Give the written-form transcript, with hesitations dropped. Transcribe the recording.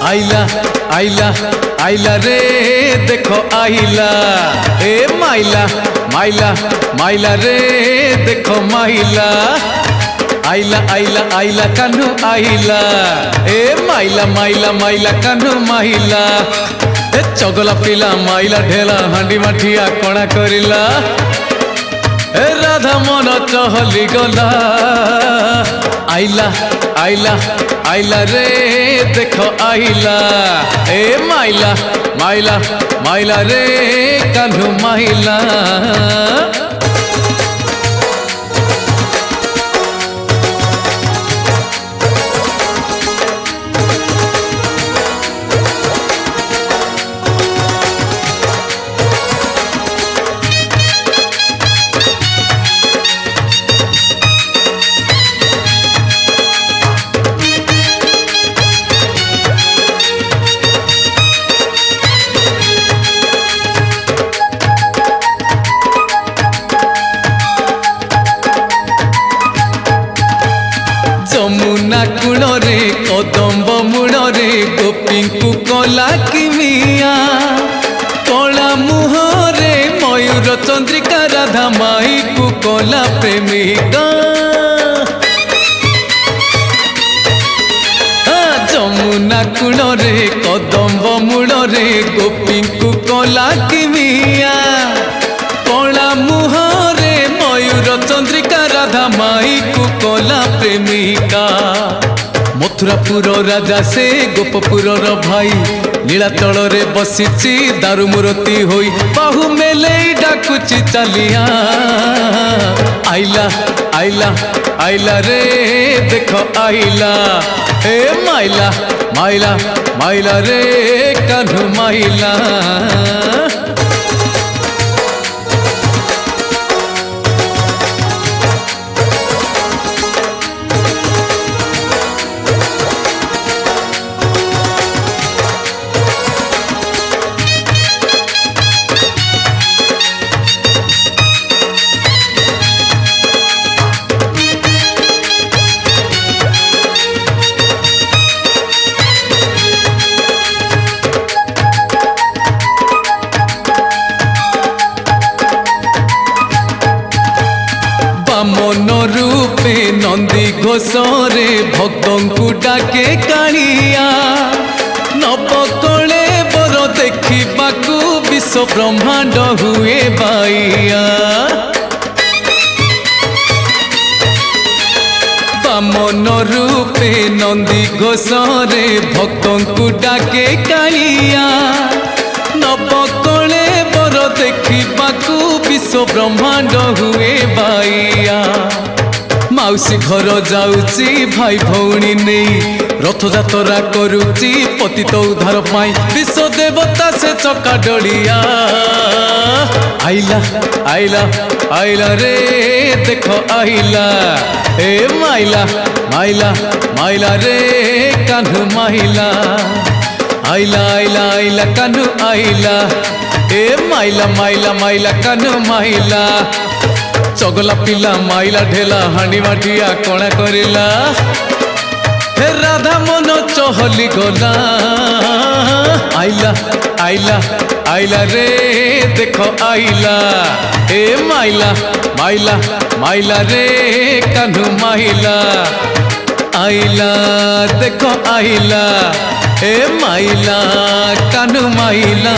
आइला आइला आइला रे देखो आइला ए माइला माइला माइला रे देखो माइला आइला आइला आइला कान्हू आइला ए माइला माइला माइला कान्हू माइला ए चगला पिला माइला ढेला हांडी माठिया कणा करिला ए राधा मन चहली गला आइला आइला आइला रे देखो आइला ए माइला माइला माइला रे कान्हू माइला जमुना कूल रे कदम्ब मूल रे गोपी को कला किमिया कला मुहरे मयूर चंद्रिका राधा माई को कला प्रेमिका जमुना कूल रे कदम्ब मूल रे गोपी को कला किमिया कला मुहरे मयूर चंद्रिका राधा माई को कला प्रेमिका मथुरापुर राजा से गोपपुर भाई नीलाचल रे बसिची दारू मूर्ति होई बाहु मेले डाकुची चलिया आइला आइला आइला रे देखो आइला ए माइला माइला माइला रे कान्हू माइला मन रूपे नंदी घोषरे भक्तों को डाके कालिया नपकले बर देखा विश्व ब्रह्मांड हुए बाइया बामन रूपे नंदी घोषरे भक्तों को डाके कालिया नपकले बर देखा विश्व ब्रह्मांड हुए बाइया मौसी घर जाऊची भाई भौणी नहीं रथ यात्रा करुची पतित उद्धार पाई विश्व देवता से चका डलिया आइला आइला आइला रे देखो आइला ए माइला माइला माइला रे कान्हू माइला आइला आइला आइला कान्हू आइला ए माइला माइला माइला कान्हू माइला चगला पिला माइला ढेला हांडी माठिया कणा करिला हे राधा मन चहली गला आइला आइला आइला रे देखो आइला ए माइला माइला माइला रे कान्हू माइला आइला देखो आइला ए माइला कान्हू माइला।